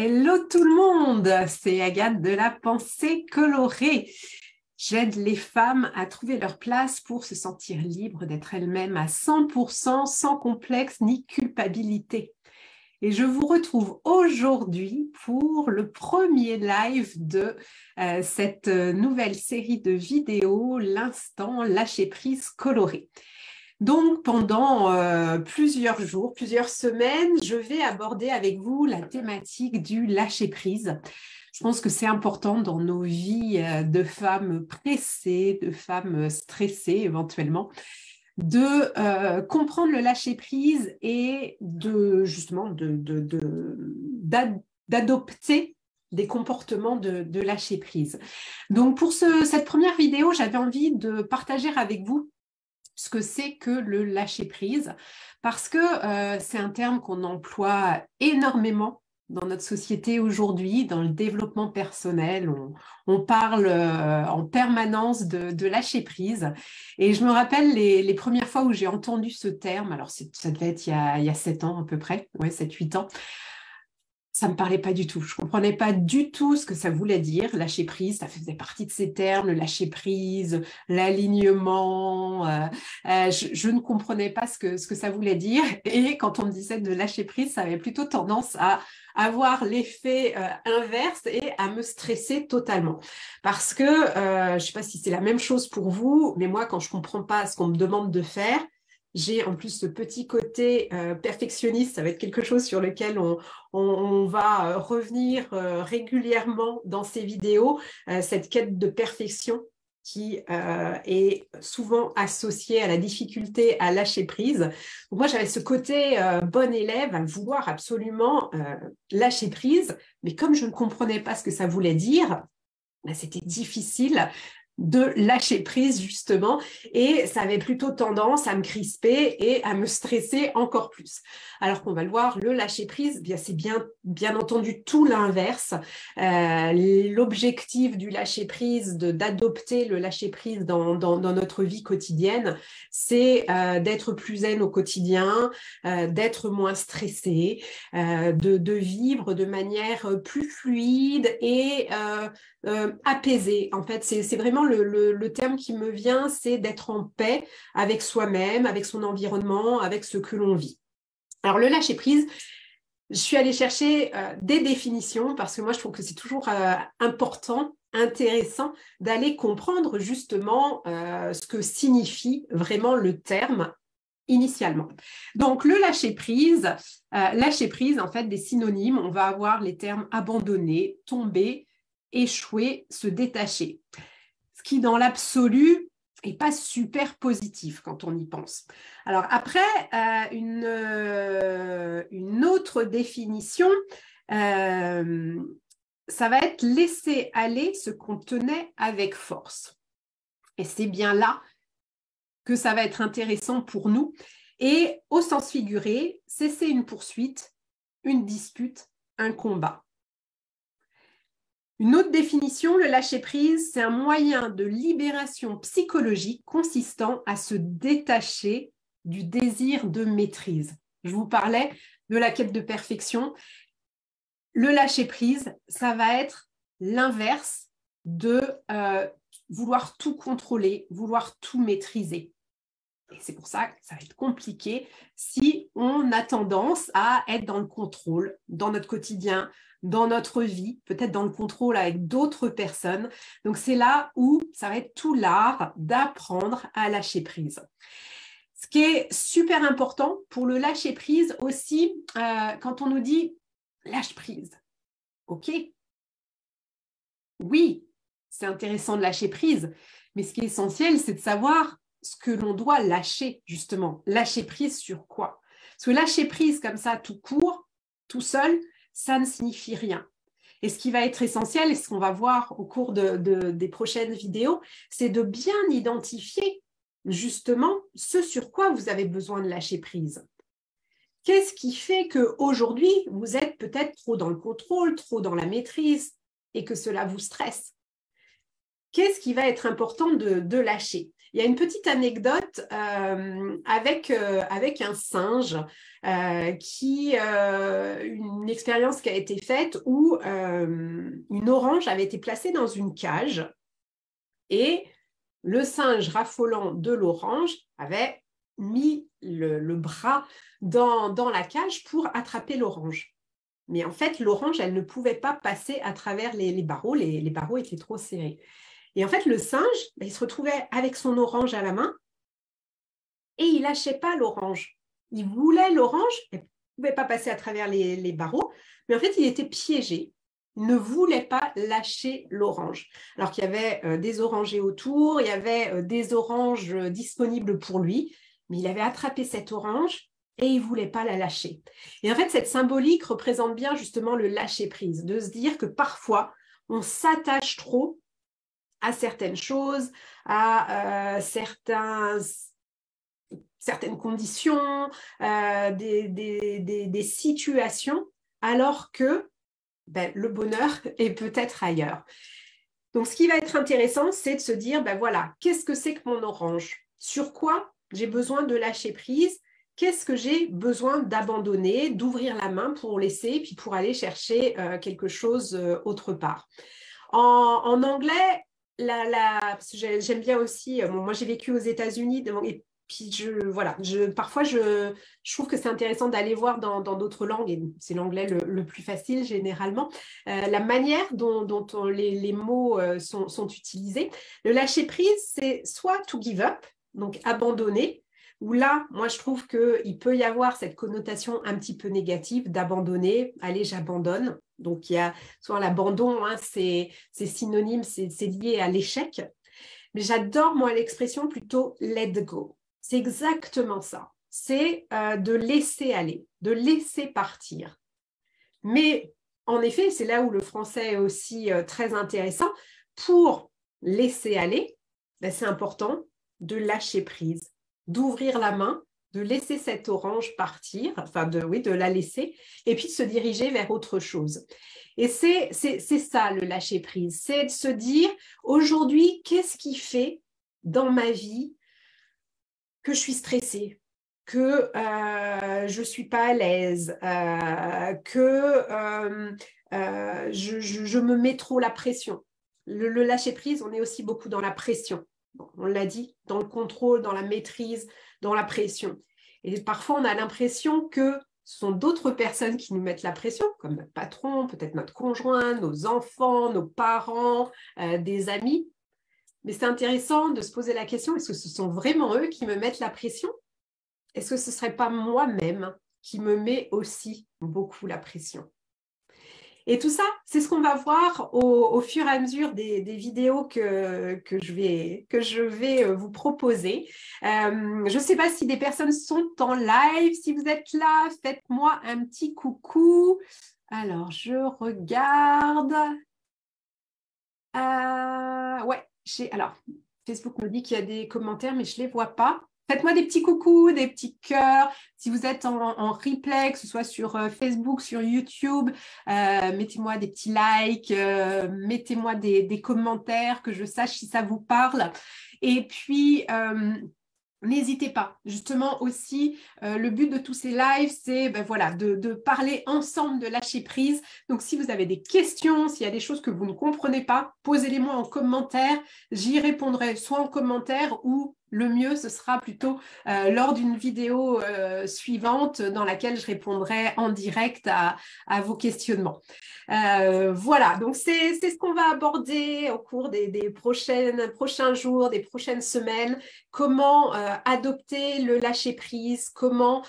Hello tout le monde, c'est Agathe de la pensée colorée. J'aide les femmes à trouver leur place pour se sentir libres d'être elles-mêmes à 100% sans complexe ni culpabilité. Et je vous retrouve aujourd'hui pour le premier live de cette nouvelle série de vidéos, l'instant lâcher prise coloré. Donc, pendant plusieurs jours, plusieurs semaines, je vais aborder avec vous la thématique du lâcher-prise. Je pense que c'est important dans nos vies de femmes pressées, de femmes stressées éventuellement, de comprendre le lâcher-prise et d'adopter des comportements de lâcher-prise. Donc, pour cette première vidéo, j'avais envie de partager avec vous ce que c'est que le lâcher-prise, parce que c'est un terme qu'on emploie énormément dans notre société aujourd'hui, dans le développement personnel. On parle en permanence de lâcher-prise. Et je me rappelle les premières fois où j'ai entendu ce terme, alors ça devait être il y a 7 ans à peu près, ouais, 7-8 ans. Ça ne me parlait pas du tout. Je ne comprenais pas du tout ce que ça voulait dire. Lâcher prise, ça faisait partie de ces termes, le lâcher prise, l'alignement. Je ne comprenais pas ce que ça voulait dire. Et quand on me disait de lâcher prise, ça avait plutôt tendance à avoir l'effet inverse et à me stresser totalement. Parce que, je ne sais pas si c'est la même chose pour vous, mais moi, quand je ne comprends pas ce qu'on me demande de faire, j'ai en plus ce petit côté perfectionniste, ça va être quelque chose sur lequel on va revenir régulièrement dans ces vidéos, cette quête de perfection qui est souvent associée à la difficulté à lâcher prise. Donc moi, j'avais ce côté bon élève à vouloir absolument lâcher prise, mais comme je ne comprenais pas ce que ça voulait dire, ben, c'était difficile de lâcher prise justement, et ça avait plutôt tendance à me crisper et à me stresser encore plus. Alors qu'on va le voir, le lâcher prise, bien, c'est bien entendu tout l'inverse. L'objectif du lâcher prise, d'adopter le lâcher prise dans notre vie quotidienne, c'est d'être plus zen au quotidien, d'être moins stressé, de vivre de manière plus fluide et apaisée. En fait, c'est vraiment le terme qui me vient, c'est d'être en paix avec soi-même, avec son environnement, avec ce que l'on vit. Alors, le lâcher-prise, je suis allée chercher des définitions parce que moi, je trouve que c'est toujours important, intéressant d'aller comprendre justement ce que signifie vraiment le terme initialement. Donc, le lâcher-prise, en fait, des synonymes, on va avoir les termes abandonner, tomber, échouer, se détacher. Ce qui, dans l'absolu, n'est pas super positif quand on y pense. Alors après, une autre définition, ça va être laisser aller ce qu'on tenait avec force. Et c'est bien là que ça va être intéressant pour nous. Et au sens figuré, cesser une poursuite, une dispute, un combat. Une autre définition, le lâcher-prise, c'est un moyen de libération psychologique consistant à se détacher du désir de maîtrise. Je vous parlais de la quête de perfection. Le lâcher-prise, ça va être l'inverse de vouloir tout contrôler, vouloir tout maîtriser. Et c'est pour ça que ça va être compliqué si on a tendance à être dans le contrôle, dans notre quotidien, dans notre vie, peut-être dans le contrôle avec d'autres personnes. Donc, c'est là où ça va être tout l'art d'apprendre à lâcher prise. Ce qui est super important pour le lâcher prise aussi, quand on nous dit lâche prise, ok, oui, c'est intéressant de lâcher prise, mais ce qui est essentiel, c'est de savoir ce que l'on doit lâcher, justement. Lâcher prise sur quoi? Parce que lâcher prise comme ça, tout court, tout seul, ça ne signifie rien. Et ce qui va être essentiel, et ce qu'on va voir au cours des prochaines vidéos, c'est de bien identifier justement ce sur quoi vous avez besoin de lâcher prise. Qu'est-ce qui fait qu'aujourd'hui, vous êtes peut-être trop dans le contrôle, trop dans la maîtrise, et que cela vous stresse? Qu'est-ce qui va être important de lâcher? Il y a une petite anecdote avec un singe une expérience qui a été faite où une orange avait été placée dans une cage et le singe raffolant de l'orange avait mis le bras dans la cage pour attraper l'orange. Mais en fait, l'orange, elle ne pouvait pas passer à travers les barreaux. Les barreaux étaient trop serrés. Et en fait, le singe, il se retrouvait avec son orange à la main et il ne lâchait pas l'orange. Il voulait l'orange, elle ne pouvait pas passer à travers les barreaux, mais en fait, il était piégé. Il ne voulait pas lâcher l'orange. Alors qu'il y avait des orangers autour, il y avait des oranges disponibles pour lui, mais il avait attrapé cette orange et il ne voulait pas la lâcher. Et en fait, cette symbolique représente bien justement le lâcher-prise, de se dire que parfois, on s'attache trop à certaines choses, à certaines conditions, des situations, alors que le bonheur est peut-être ailleurs. Donc, ce qui va être intéressant, c'est de se dire, voilà, qu'est-ce que c'est que mon orange? Sur quoi j'ai besoin de lâcher prise? Qu'est-ce que j'ai besoin d'abandonner, d'ouvrir la main pour laisser, puis pour aller chercher quelque chose autre part? En anglais, j'aime bien aussi, moi j'ai vécu aux États-Unis, et puis parfois je trouve que c'est intéressant d'aller voir dans d'autres langues, et c'est l'anglais le plus facile généralement, la manière dont les mots sont utilisés. Le lâcher prise, c'est soit to give up, donc abandonner, où là, moi, je trouve qu'il peut y avoir cette connotation un petit peu négative d'abandonner. Allez, j'abandonne. Donc, il y a soit l'abandon, c'est synonyme, c'est lié à l'échec. Mais j'adore, moi, l'expression plutôt « let go ». C'est exactement ça. C'est de laisser aller, de laisser partir. Mais, en effet, c'est là où le français est aussi très intéressant. Pour laisser aller, c'est important de lâcher prise, d'ouvrir la main, de laisser cette orange partir, de la laisser, et puis de se diriger vers autre chose. Et c'est ça le lâcher prise, c'est de se dire, aujourd'hui, qu'est-ce qui fait dans ma vie que je suis stressée, que je ne suis pas à l'aise, que je me mets trop la pression. Le lâcher prise, on est aussi beaucoup dans la pression. Bon, on l'a dit, dans le contrôle, dans la maîtrise, dans la pression. Et parfois, on a l'impression que ce sont d'autres personnes qui nous mettent la pression, comme notre patron, peut-être notre conjoint, nos enfants, nos parents, des amis. Mais c'est intéressant de se poser la question, est-ce que ce sont vraiment eux qui me mettent la pression? Est-ce que ce ne serait pas moi-même qui me met aussi beaucoup la pression? Et tout ça, c'est ce qu'on va voir au fur et à mesure des vidéos que je vais vous proposer. Je ne sais pas si des personnes sont en live. Si vous êtes là, faites-moi un petit coucou. Alors, je regarde. Alors, Facebook me dit qu'il y a des commentaires, mais je ne les vois pas. Faites-moi des petits coucous, des petits cœurs. Si vous êtes en replay, que ce soit sur Facebook, sur YouTube, mettez-moi des petits likes, mettez-moi des commentaires, que je sache si ça vous parle. Et puis, n'hésitez pas. Justement aussi, le but de tous ces lives, c'est de parler ensemble, de lâcher prise. Donc, si vous avez des questions, s'il y a des choses que vous ne comprenez pas, posez-les-moi en commentaire. J'y répondrai soit en commentaire ou le mieux, ce sera plutôt lors d'une vidéo suivante dans laquelle je répondrai en direct à vos questionnements. Voilà, donc c'est ce qu'on va aborder au cours des prochains jours, des prochaines semaines. Comment adopter le lâcher-prise, comment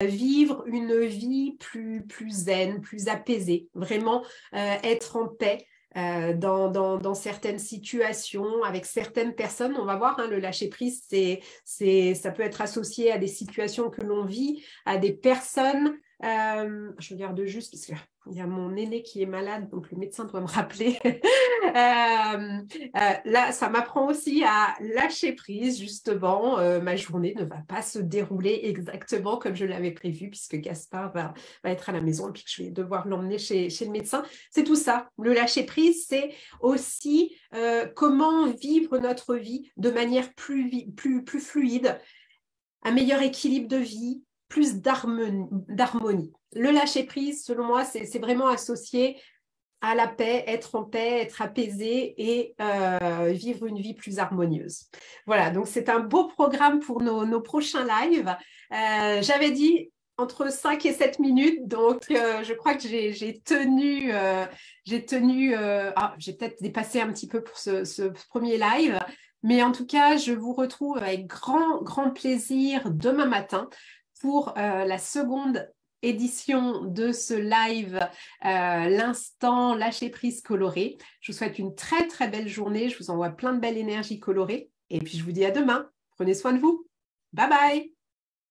vivre une vie plus zen, plus apaisée, vraiment être en paix. Dans certaines situations, avec certaines personnes, on va voir, le lâcher-prise, ça peut être associé à des situations que l'on vit, à des personnes. Je regarde juste parce qu'il y a mon aîné qui est malade, donc le médecin doit me rappeler. Là, ça m'apprend aussi à lâcher prise, justement. Ma journée ne va pas se dérouler exactement comme je l'avais prévu, puisque Gaspard va être à la maison et puis que je vais devoir l'emmener chez le médecin. C'est tout ça. Le lâcher prise, c'est aussi comment vivre notre vie de manière plus fluide, un meilleur équilibre de vie, plus d'harmonie. Le lâcher-prise, selon moi, c'est vraiment associé à la paix, être apaisé et vivre une vie plus harmonieuse. Voilà, donc c'est un beau programme pour nos prochains lives. J'avais dit entre 5 et 7 minutes, donc je crois que j'ai tenu, j'ai peut-être dépassé un petit peu pour ce premier live, mais en tout cas, je vous retrouve avec grand plaisir demain matin pour la seconde édition de ce live l'instant lâcher prise coloré. Je vous souhaite une très belle journée. Je vous envoie plein de belles énergies colorées. Et puis je vous dis à demain. Prenez soin de vous. Bye bye.